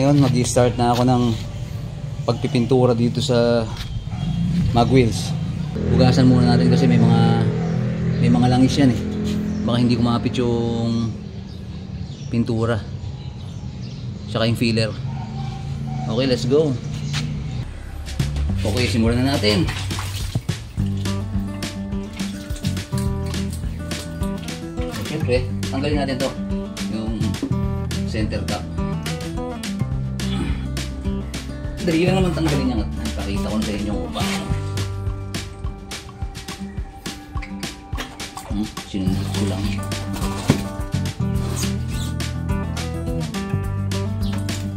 ngayon mag-i-start na ako ng pagpipintura dito sa mag wheels. Hugasan muna natin kasi may mga langis yan eh. Baka hindi kumapit yung pintura tsaka yung filler. Okay, let's go. Okay, simulan na natin. Siyempre, tanggalin natin to, yung center cap. Dali lang naman tanggalin yan at pakita ko na sa inyo kung paano. Sinundot ko lang.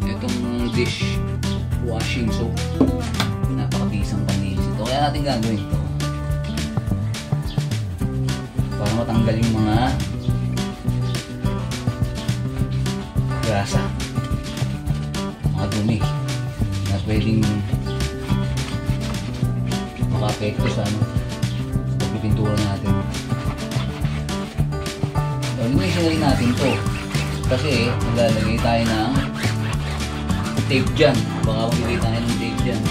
Itong dish washing soap, napakabisang panlinis ito. Kaya natin gagawin ito para matanggal yung mga grasa, mga dumi na pwedeng maka-apekto sa pagpipintura natin. So, linisin na rin natin to kasi maglalagay tayo ng tape dyan. Baka magbigay tayo ng tape dyan.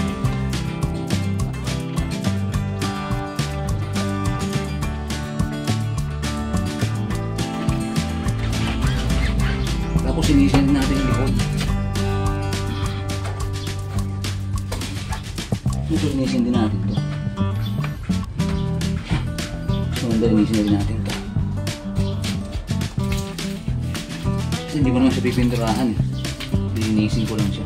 Tapos linisin natin yung likod. Ito linisin din natin to. So, linisin din natin to. Kasi hindi ko naman siya pipinturahan eh. Linisin ko lang siya.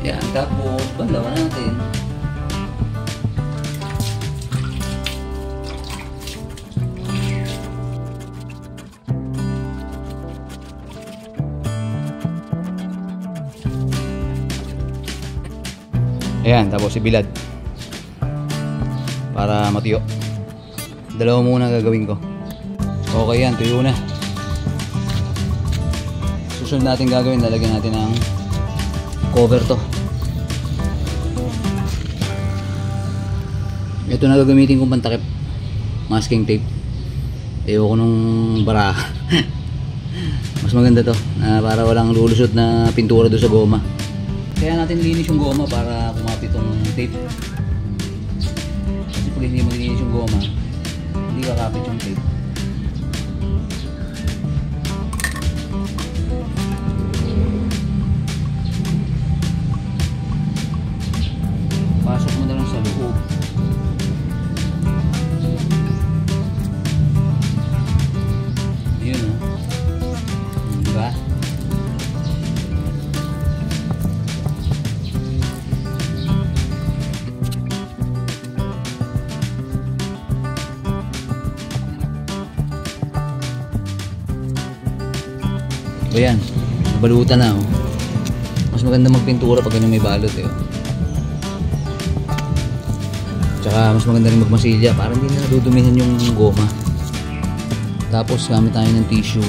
Yan, tapos banlawan natin. Ayan, tapos ibilad para matuyo. Dalawa muna gagawin ko. Okay yan, tuyo na. Susunod natin gagawin, lalagyan natin ng cover to. Ito na gagamitin kong pantakip, masking tape. Ayoko nung bara. Mas maganda to para walang lulusot na pintura doon sa goma. Kaya natin linis yung goma para kumapit tong tape. Kasi pag hindi mo linis yung goma, hindi kakapit yung tape. Pasok mo na lang sa loob. Yun o. Diba? Ayan, nabalutan na oh. Mas maganda magpintura pag ganyan may balot eh. Tsaka mas maganda rin magmasilya para hindi na dudumihan yung goma. Tapos gamit tayo ng tissue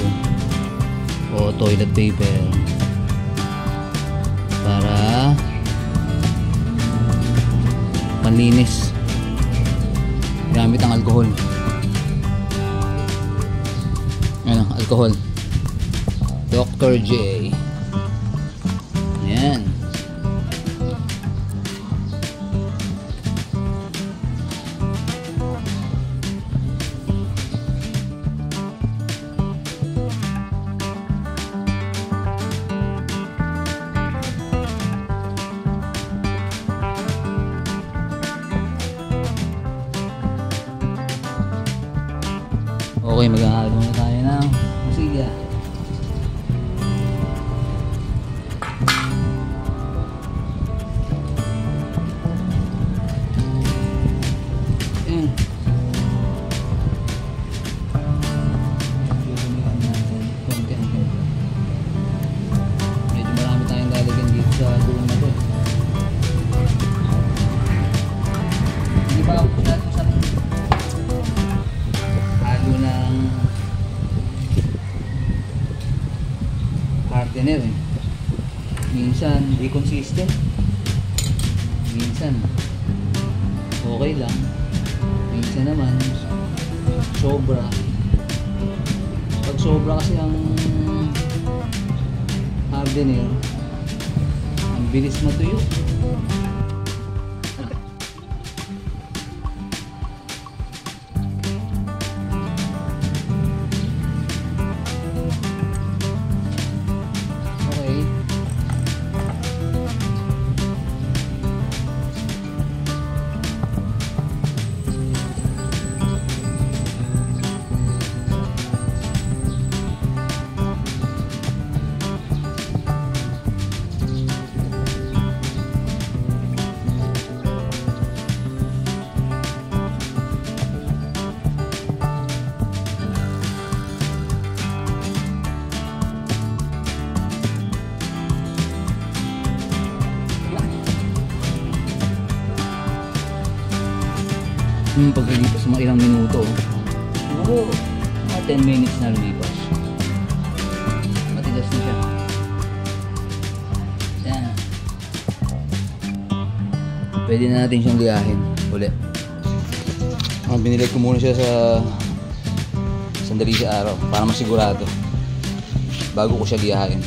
o toilet paper para panlinis. Gamit ang alcohol. Ano, alcohol. Dr. J. Ayan. Okay, maghahalo na tayo ng masilya. Partner eh. Minsan di consistent. Minsan okay lang. Minsan naman sobra. Pag sobra kasi ang hardener, ang bilis matuyo. Pagkalipas mga ilang minuto, siguro mga 10 minutes na lumipas, matigas na siya. Yan, pwede na natin siyang liyahin ulit. Binilad ko muna siya sa sandali sa araw para masigurado bago ko siya liyahin.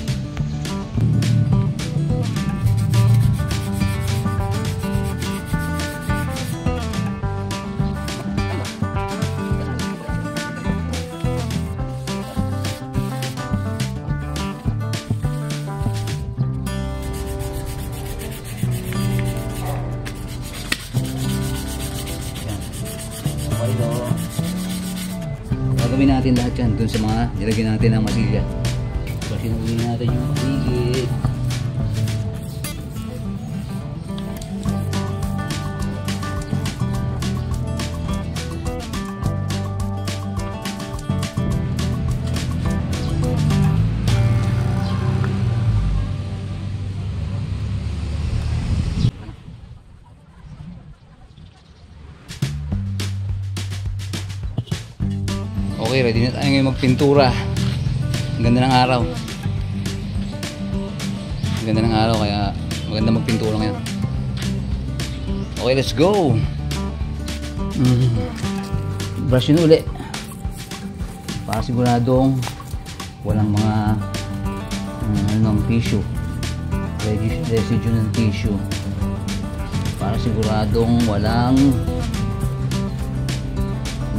Gagawin natin lahat yan dun sa mga nilagyan natin ng masilya. So sinugin natin yung paligid. Okay, ready na tayo ngayon magpintura. Ang ganda ng araw. Ang ganda ng araw kaya maganda magpintura ngayon. Okay, let's go. Brush yun uli para siguradong walang mga tissue, residue ng tissue, para siguradong walang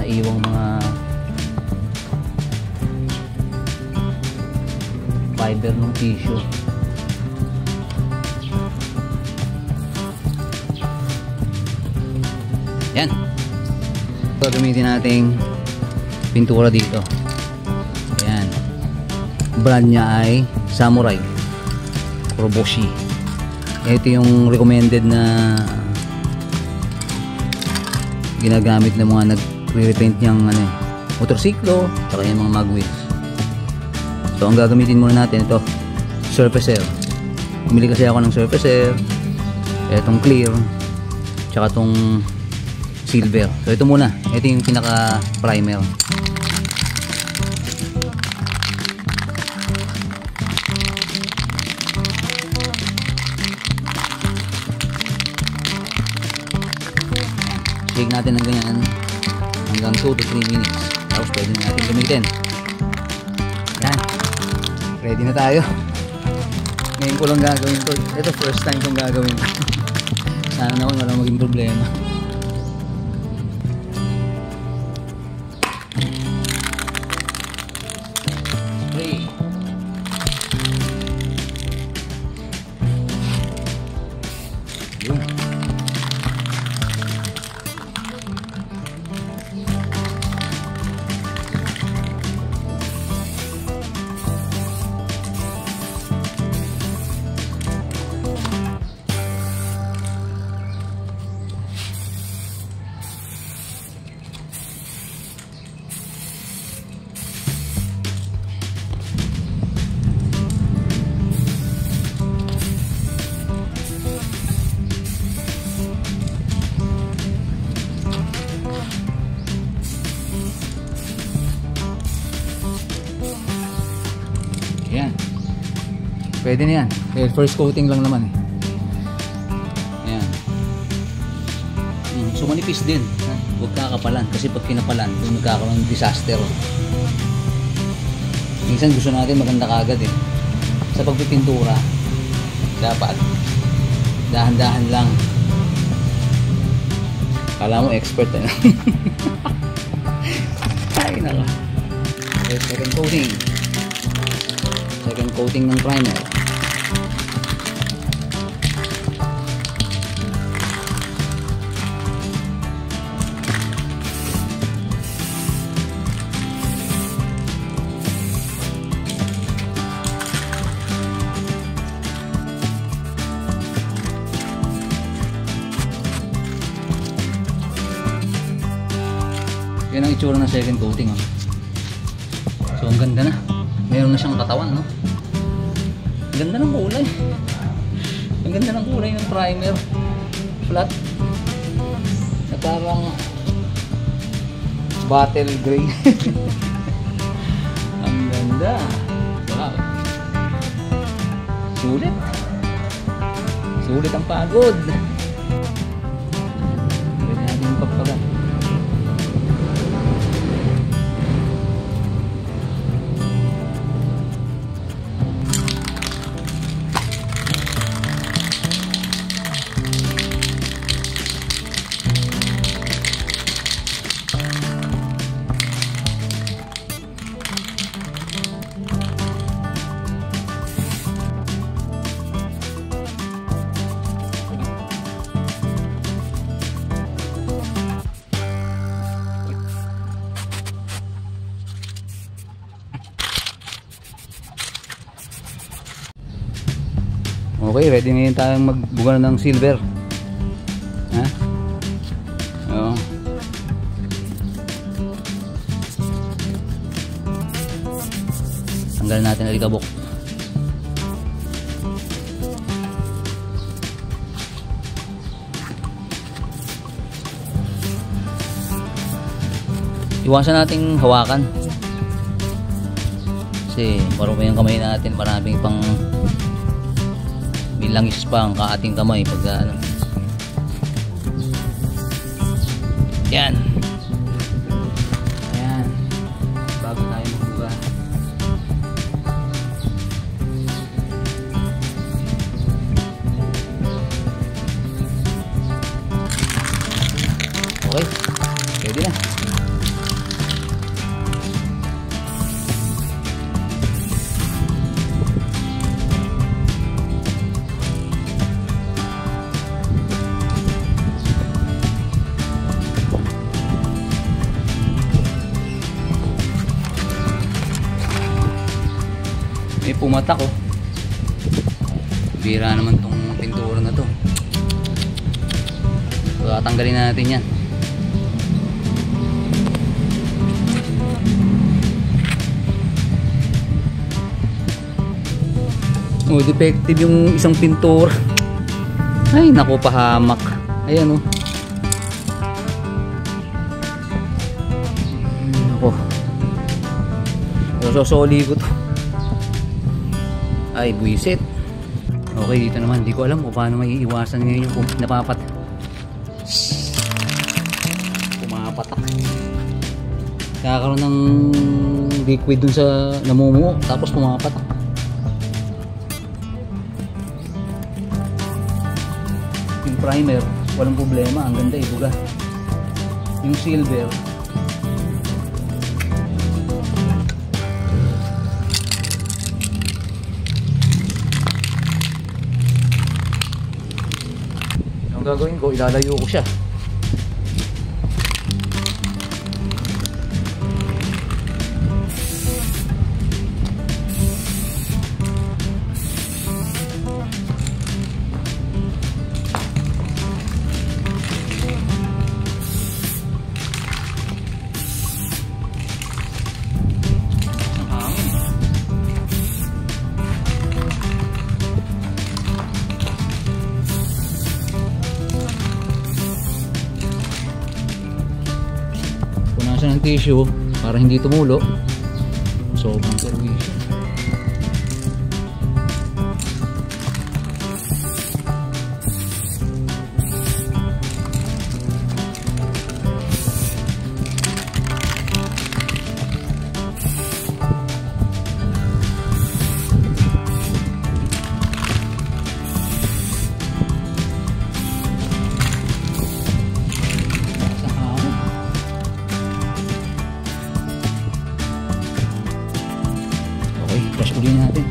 naiwang mga fiber ng tissue. Yan. So, gamitin nating pintura dito. Ayan. Brand niya ay Samurai Kuroboshi. Ito yung recommended na ginagamit ng mga nagre-repaint niyang motorsiklo at yung mga mag wheels. So ang gagamitin muna natin ito, surfacer. Bumili kasi ako ng surfacer, etong clear, tsaka tong silver. So ito muna, ito yung pinaka primer. Shake natin ng ganyan hanggang 2 to 3 minutes. Tapos pwede natin gamitin. Yan, ready na tayo. Ngayon ko lang gagawin to. Ito first time kong gagawin. Sana naman walang maging problema. Spray. Yun. Yan. Pwede na yan. First coating lang naman eh. Yan. So manipis din, huwag kakapalan kasi pag kinapalan kung magkakaroon ng disaster. Minsan gusto natin maganda kagad eh. Sa pagpipintura dapat dahan-dahan lang. Kala mo expert eh. Ay naka. Second coating. Second coating ng primer. Yan ang itsura ng second coating. Oh. So ang ganda na. Meron na siyang katawan, no? Ang ganda ng kulay. Ang ganda ng kulay ng primer. Flat. Na parang bottle gray. Ang ganda. Wow. Sulit. Sulit ang pagod. Pwede natin pagpagat. Okay, ready na yun tayong magbuga ng silver. Ha? Oo. Tanggal natin ang alikabok. Iwasan nating hawakan. Kasi marumi yung kamay natin, maraming pang may langis pa ang kaating kamay pag ano. Yan. Ayan. Bago tayo magbuga. Okay. Pwede na. May pumatak oh. Bira naman tong pintura na to. So tatanggalin na natin yan. Oh, defective yung isang pintura. Ay naku, pahamak. Ayan oh. Naku. Sosoli ko to. Ay, buwisit. Okay, dito naman. Hindi ko alam kung paano may iiwasan ngayon yung napapat. Pumapatak. Kakaroon ng liquid dun sa namumuo. Tapos pumapatak. Yung primer, walang problema. Ang ganda, ibuga. Yung silver, gagawin ko, ilalayo ko siya. Ng tissue para hindi tumulo. Sobrang perwisyo. Ulihin natin.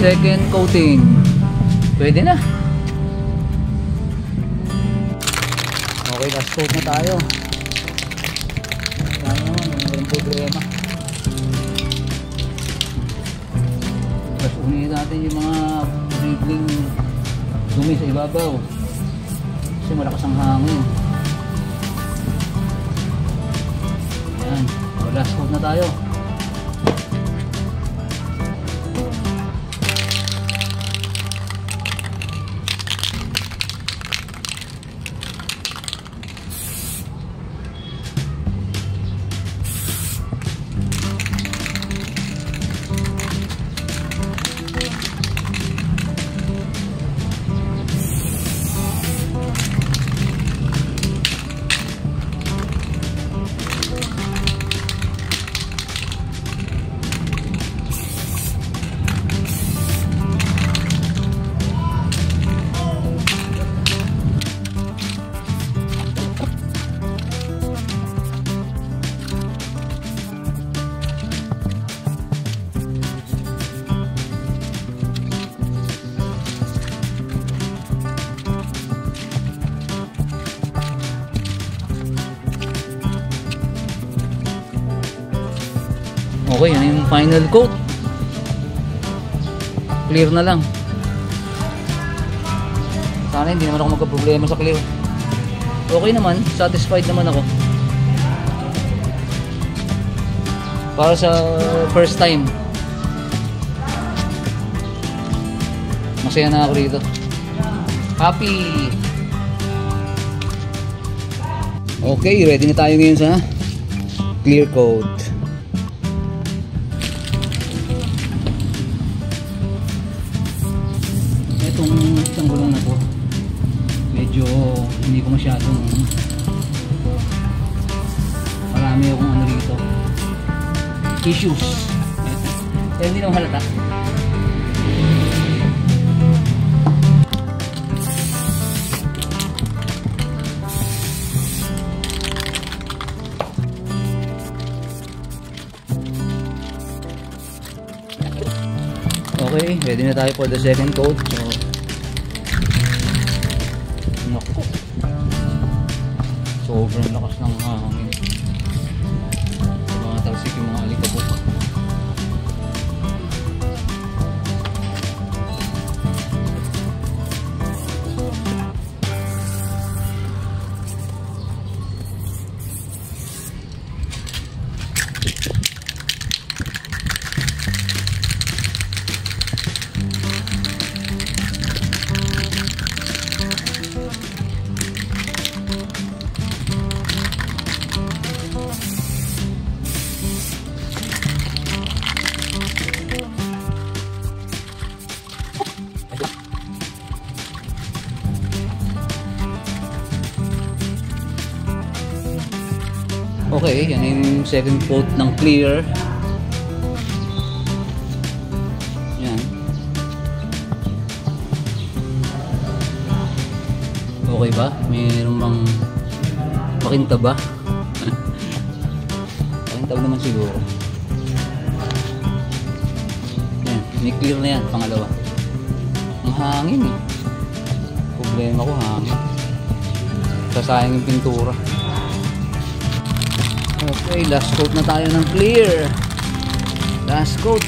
Second coating. Pwede na. Okay, last coat na tayo. Sana naman, walang problema. Tapos unahin natin yung mga dribbling dumi sa ibabaw. Kasi malakas ang hangin. Ayan. Last coat na tayo. Okay, yan yung final coat. Clear na lang. Sana hindi naman ako magka-problema sa clear. Okay naman, satisfied naman ako. Para sa first time, masaya na ako rito. Happy! Okay, ready na tayo ngayon sa clear coat. Itong gulong na to, medyo hindi ko masyadong, marami akong ano rito, issues. Pero hindi naman halata. Okay, ready na tayo for the second coat. Sobrang lakas ng hangin. Mga talsik yung mga alikabok. Okay, yan yung second coat ng clear. Yan. Okay ba? Mayroon bang makintab ba? Makintab naman siguro. Yan, ni-clear na yan, pangalawa. Ang hangin eh. Problema ko hangin. Sasayang yung pintura. Okay, last coat na tayo ng clear. Last coat.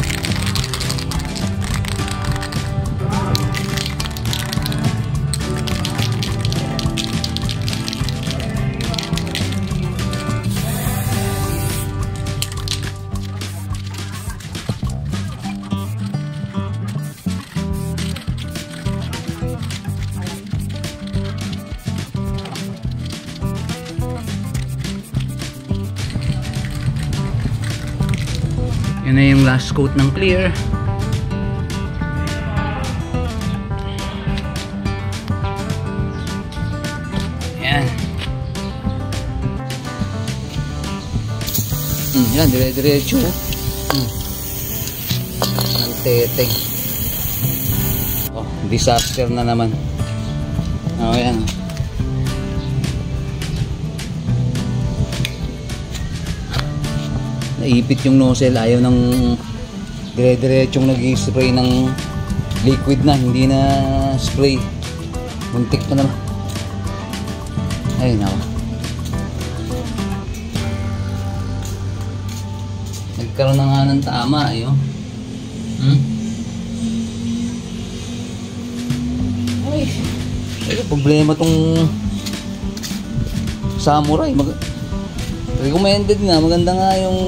Yun na yung last coat ng clear. Yan. Yan, dire-diretso. Ang teteng. Oh, disaster na naman. Oh, yan. Naipit yung nozzle, ayaw ng dire-diretsong nag-spray ng liquid na, hindi na spray. Muntik pa naman. Ayun ako. Nagkaroon na nga ng tama, ayun. Ay, problema tong Samurai. Recommended nga, maganda nga yung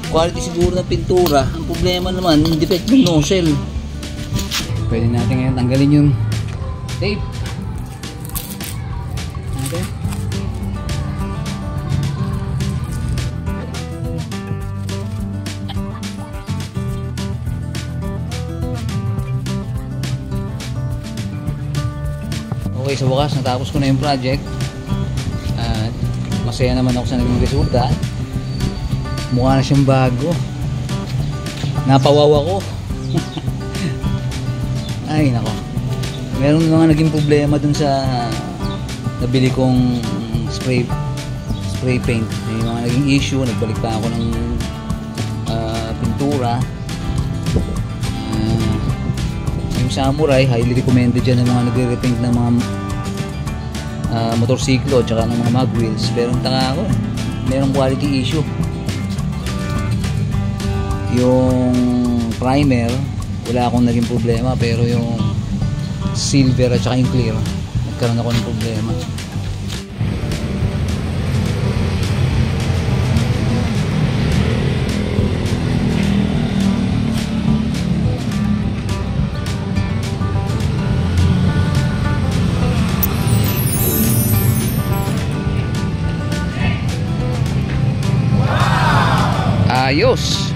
quality siguro ng pintura. Ang problema naman, yung defect ng nozzle. Pwede natin ngayon tanggalin yung tape. Okay. Okay, sa wakas natapos ko na yung project. Masaya naman ako sa naging resulta. Mukha na siyang bago. Napawaw ako. Ay nako, meron mga naging problema dun sa nabili kong spray paint. May mga naging issue. Nagbalik pa ako ng pintura. Yung Samurai, highly recommended dyan ng mga nagre-repaint ng mga motorsiklo at saka ng mga mag wheels. Pero ang taka ako, merong quality issue. Yung primer, wala akong naging problema, pero yung silver at saka yung clear, nagkaroon ako ng problema. Ayos.